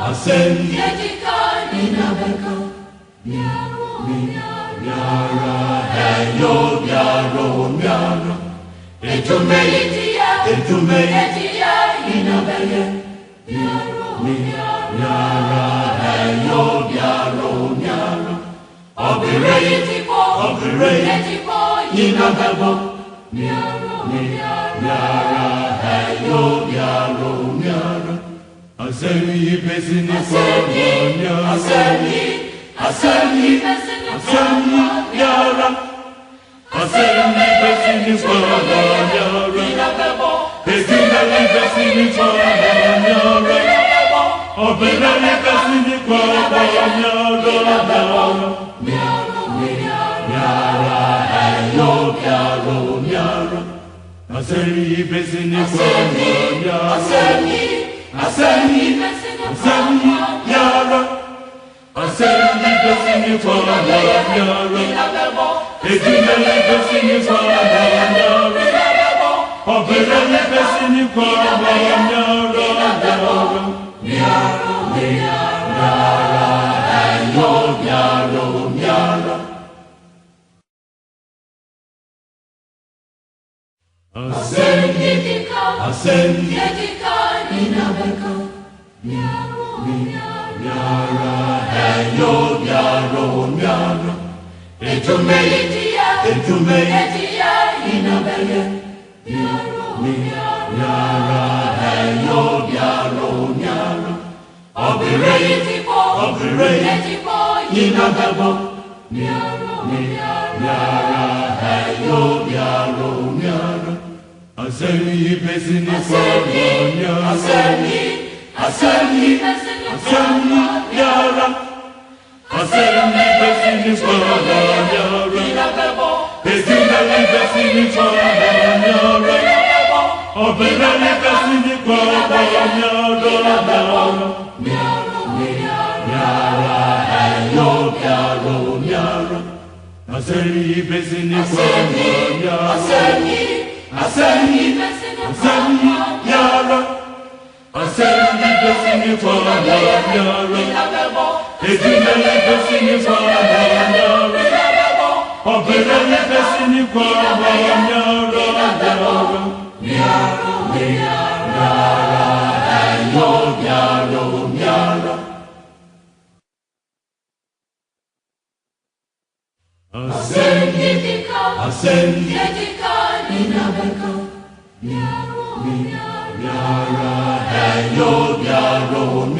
Ascendi, inabeka, miara, heyo, miara, etume, inabeye, miara, heyo, miara, obere, inabebo, miara, heyo, miara. Asemi pesini kwanya, asemi yara, asemi pesini kwanya, pesini pesini kwanya, opera pesini kwanya, yara, heyo, yara, Asemi besini kwanya. Asemi yara. Asemi besini kwanya. Ejimele besini kwanya. Obirele besini kwanya. Yara. Ascend, Inabeko, Yara, Hello, Yara, Etume, Inabele, Yara, Hello, Yara, Operate, Inabebo, Yara, Hello, Yara. Asemi besini kwanya. Asemi yara. Asemi besini kwanya. Ejimele besini kwanya. Obirele besini kwanya. Yara, hello, yara. Asemi besini kwanya. Asemi yara. Asemi besini kwanya. Ejimele besini kwanya. Obirele besini kwanya. Yara, hello, yara. Asemi Inabeko, Yara, hello,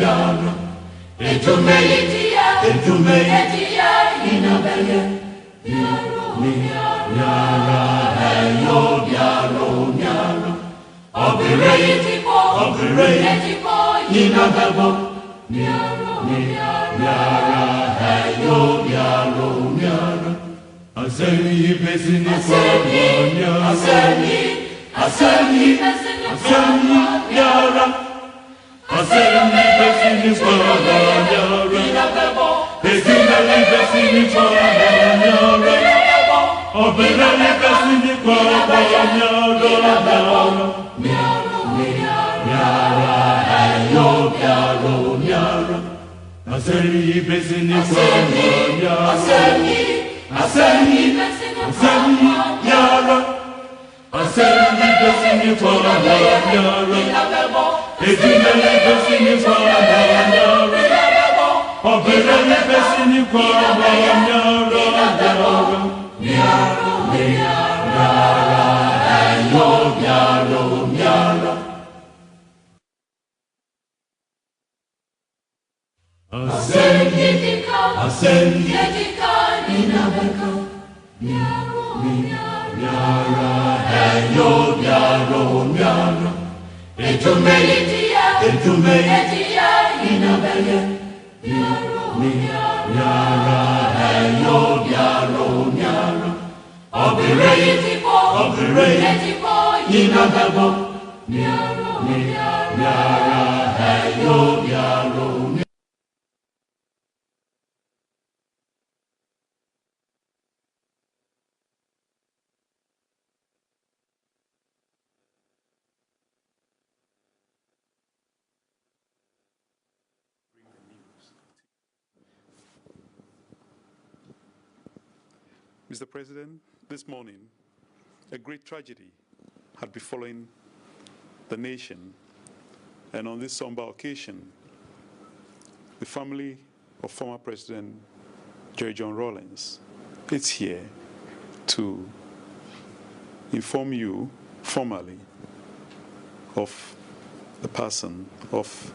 yara. Etume, Inabele, Yara, hello, yara. Operate, Inabebo, Yara, hello, yara. Asemi besini kwanya. Asemi yara. Asemi besini kwanya. Ejimele besini kwanya. Obirele besini kwanya. Yara, hello, yara. Asemi besini kwanya. Asemi yara. Asemi besini kwanya. Ejimele besini kwanya. Obirele besini kwanya. Yara, hello, yara. Asemi Inabeko, Yara, hello, yara. Etume, Inabele, Yara, hello, yara. Operate, Inabebo, Yara, hello, yara. Mr. President, this morning, a great tragedy had befallen the nation, and on this somber occasion, the family of former President John Rawlings is here to inform you formally of the passing of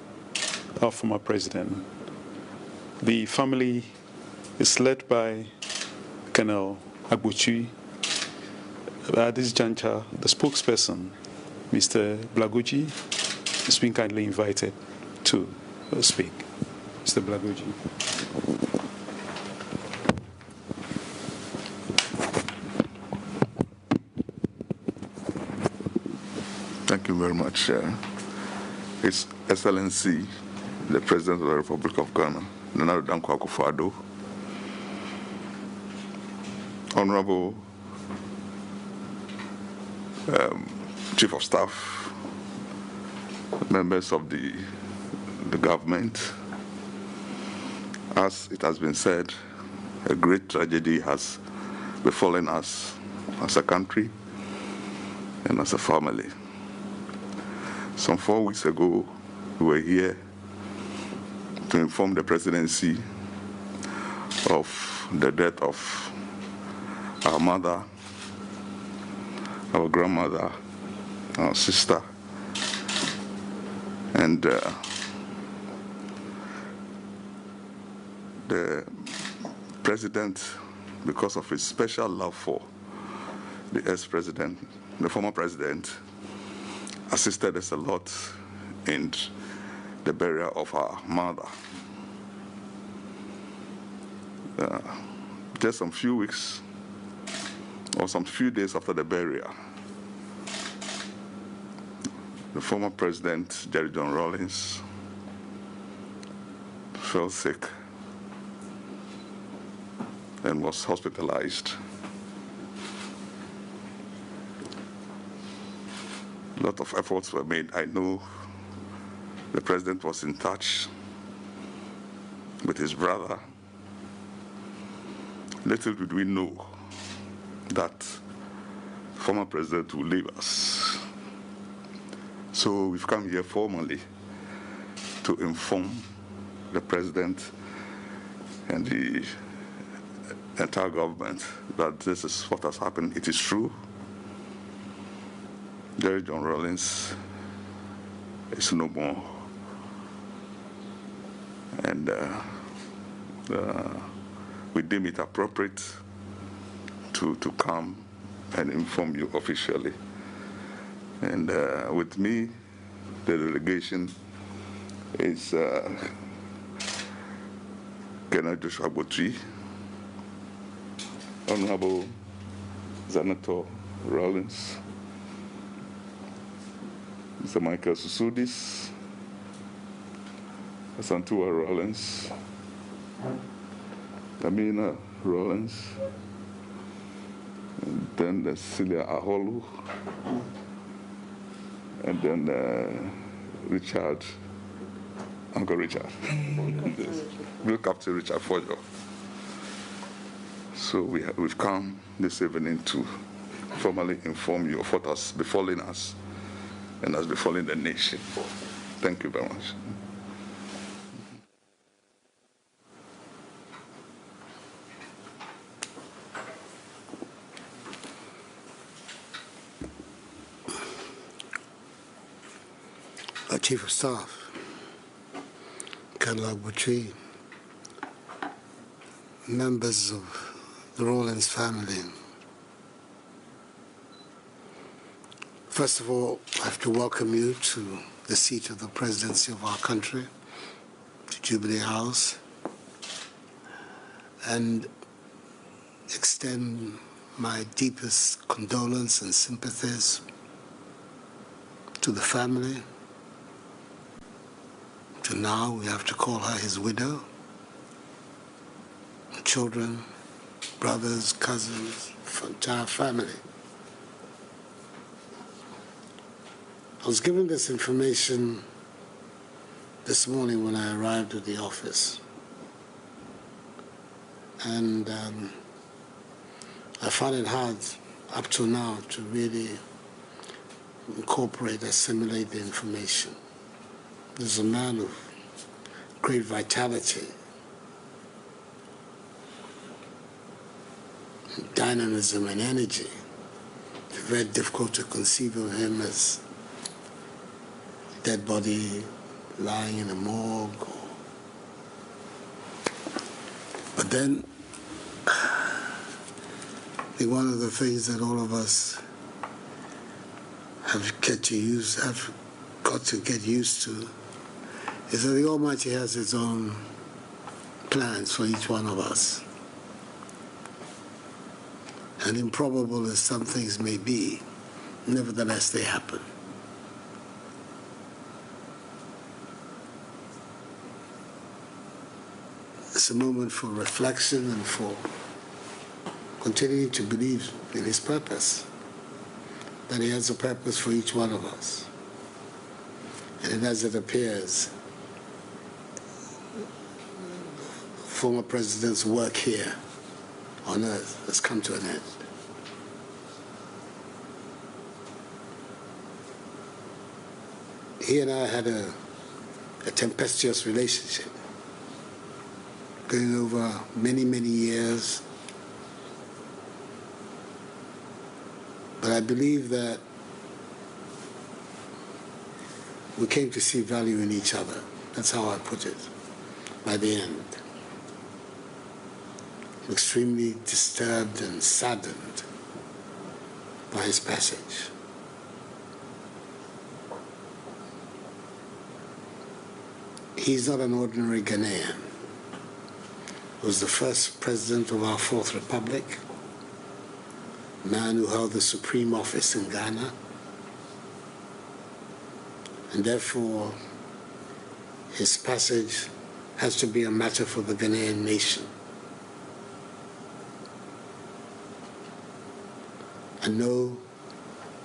our former president. The family is led by Colonel Agbuchi. At this juncture, the spokesperson, Mr. Blagoji, has been kindly invited to speak. Mr. Blagoji. Thank you very much. His Excellency, the President of the Republic of Ghana, Nana Dankwa Akufo-Addo, Honorable Chief of Staff, members of the government, as it has been said, a great tragedy has befallen us as a country and as a family. Some 4 weeks ago, we were here to inform the presidency of the death of our mother, our grandmother, our sister, and the president, because of his special love for the ex-president, the former president, assisted us a lot in the burial of our mother. Just some few weeks or some few days after the burial, the former president, Jerry John Rawlings, fell sick and was hospitalized. A lot of efforts were made. I know the president was in touch with his brother. Little did we know that former president will leave us. So we've come here formally to inform the president and the entire government that this is what has happened. It is true. Jerry John Rawlings is no more. And we deem it appropriate to come and inform you officially. And with me, the delegation is Colonel Joshua Botri, Honorable Zenator Rawlings, Mr. Michael Susudis, Santua Rawlings, Amina Rawlings, and then Celia Aholu, and then Richard, Uncle Richard, Real Captain Richard Fojo. So we've come this evening to formally inform you of what has befallen us and has befallen the nation. Thank you very much. Our Chief of Staff, Colonel Butchie, members of the Rawlings family. First of all, I have to welcome you to the seat of the presidency of our country, to Jubilee House, and extend my deepest condolence and sympathies to the family. To now, we have to call her his widow, children, brothers, cousins, entire family. I was given this information this morning when I arrived at the office. And I found it hard up to now to really incorporate, assimilate the information. There's a man of great vitality, dynamism and energy. It's very difficult to conceive of him as a dead body lying in a morgue. But then, I think one of the things that all of us have got to get used to is that the Almighty has His own plans for each one of us. And improbable as some things may be, nevertheless they happen. it's a moment for reflection and for continuing to believe in his purpose, that he has a purpose for each one of us. And as it appears, former president's work here on earth has come to an end. He and I had a tempestuous relationship going over many, many years. But I believe that we came to see value in each other. That's how I put it, by the end. I'm extremely disturbed and saddened by his passage. He's not an ordinary Ghanaian. He was the first president of our Fourth Republic, a man who held the supreme office in Ghana, and therefore his passage has to be a matter for the Ghanaian nation. I know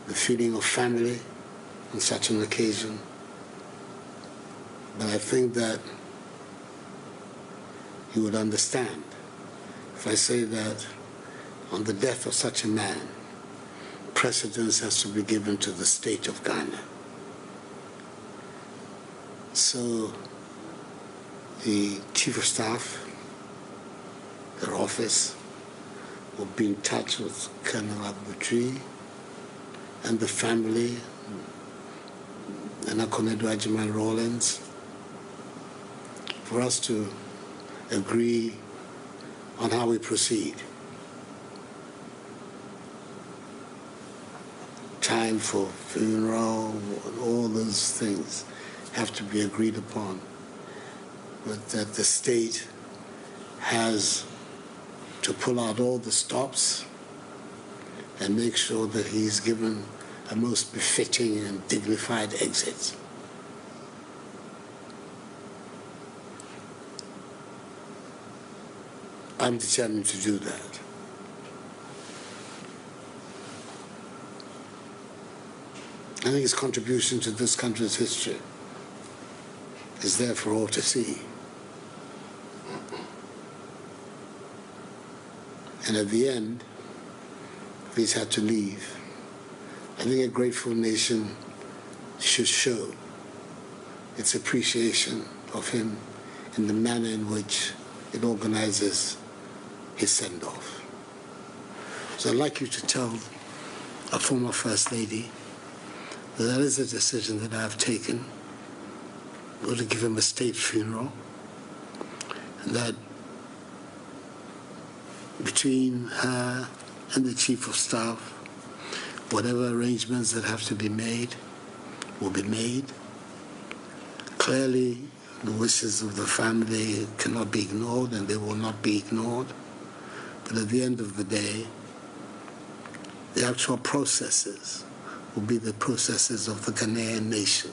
the feeling of family on such an occasion, but I think that you would understand if I say that on the death of such a man, precedence has to be given to the state of Ghana. So the Chief of Staff, their office, will be in touch with Colonel Abutri and the family, and Akonedo Ajiman Rawlings, for us to agree on how we proceed. Time for funeral, all those things have to be agreed upon, but that the state has to pull out all the stops and make sure that he's given a most befitting and dignified exit. I'm determined to do that. I think his contribution to this country's history is there for all to see. And at the end, if he's had to leave, I think a grateful nation should show its appreciation of him in the manner in which it organizes his send-off. So I'd like you to tell a former First Lady that that is a decision that I've taken. We're to give him a state funeral, and that between her and the Chief of Staff, whatever arrangements that have to be made will be made. Clearly, the wishes of the family cannot be ignored, and they will not be ignored. But at the end of the day, the actual processes will be the processes of the Ghanaian nation.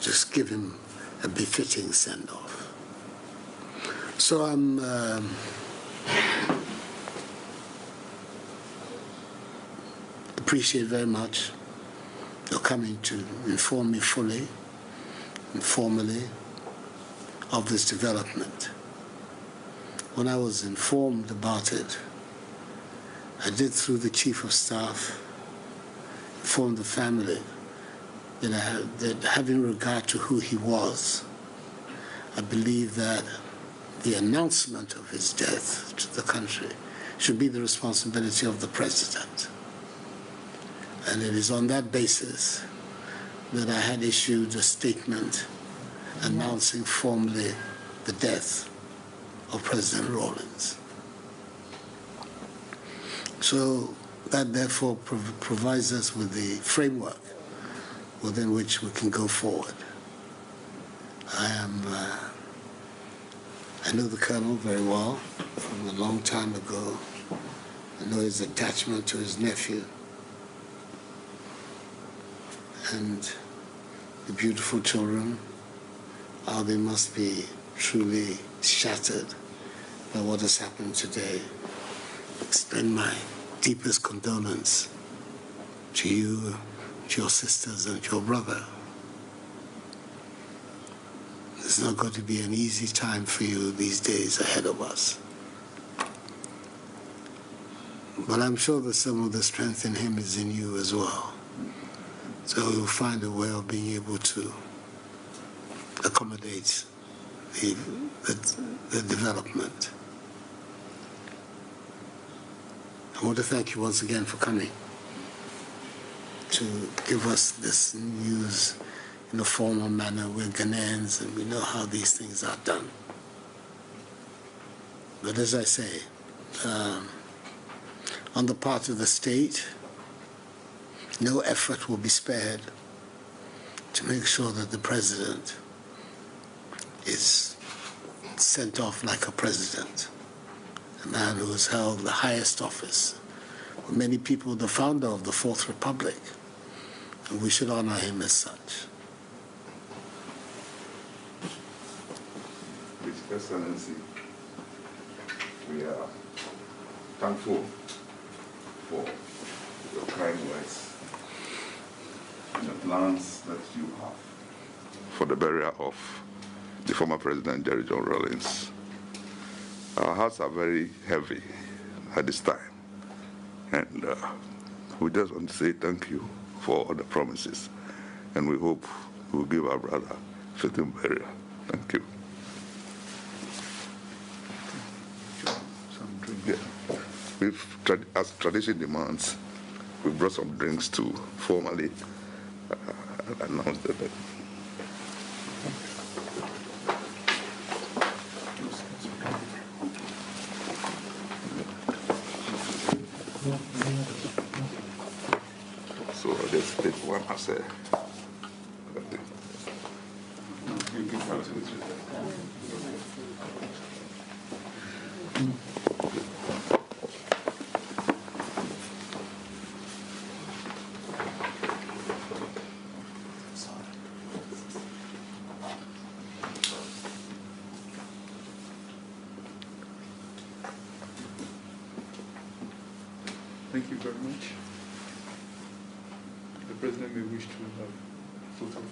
Just give him a befitting send-off. So I'm appreciate very much your coming to inform me fully and formally of this development. When I was informed about it, I did, through the Chief of Staff, inform the family that having regard to who he was, I believe that the announcement of his death to the country should be the responsibility of the President. And it is on that basis that I had issued a statement announcing formally the death of President Rawlings. So that therefore provides us with the framework within which we can go forward. I know the Colonel very well from a long time ago. I know his attachment to his nephew and the beautiful children, how they must be truly shattered by what has happened today. Extend my deepest condolence to you, to your sisters, and to your brother. It's not going to be an easy time for you these days ahead of us. But I'm sure that some of the strength in him is in you as well. So we'll find a way of being able to accommodate the development. I want to thank you once again for coming to give us this news in a formal manner. We're Ghanaians and we know how these things are done. But as I say, on the part of the state, no effort will be spared to make sure that the president is sent off like a president, a man who has held the highest office. For many people, the founder of the Fourth Republic, and we should honor him as such. His Excellency, we are thankful for your kind words and the plans that you have for the burial of the former President Jerry John Rawlings. Our hearts are very heavy at this time, and we just want to say thank you for all the promises, and we hope we'll give our brother fitting burial. Thank you. Yeah. As tradition demands, we brought some drinks to formally announce the death. So I'll just take one as a Thank you very much. The President may wish to have photo of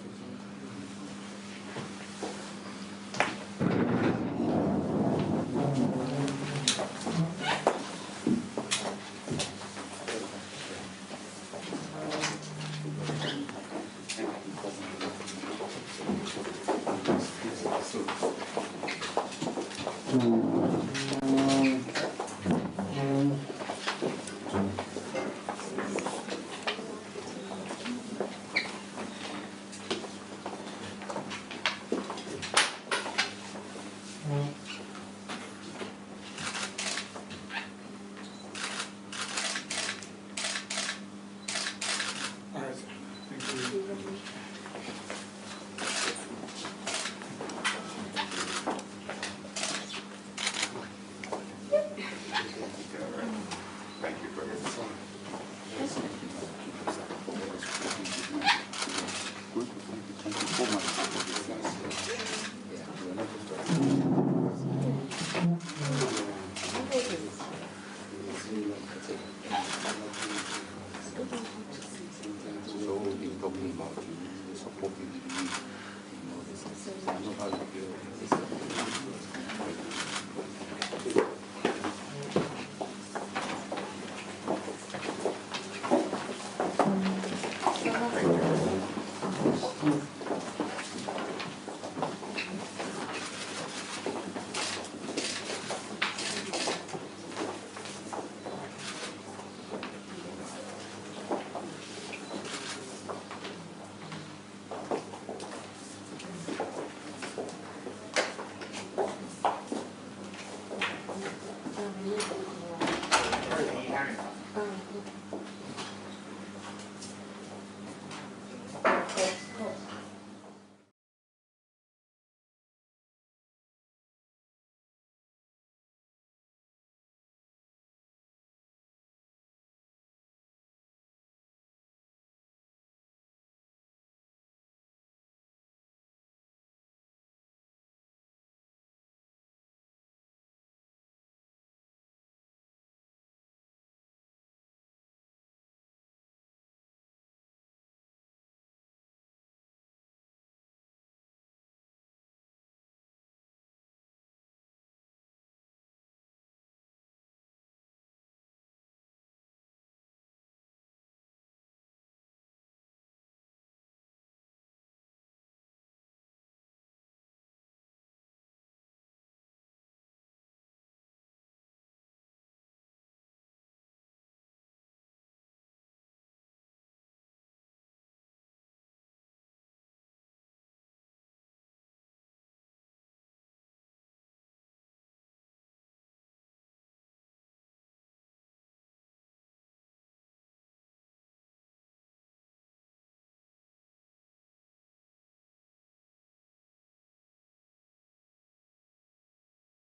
talking about you, supporting you, you know, this is, I know how you feel.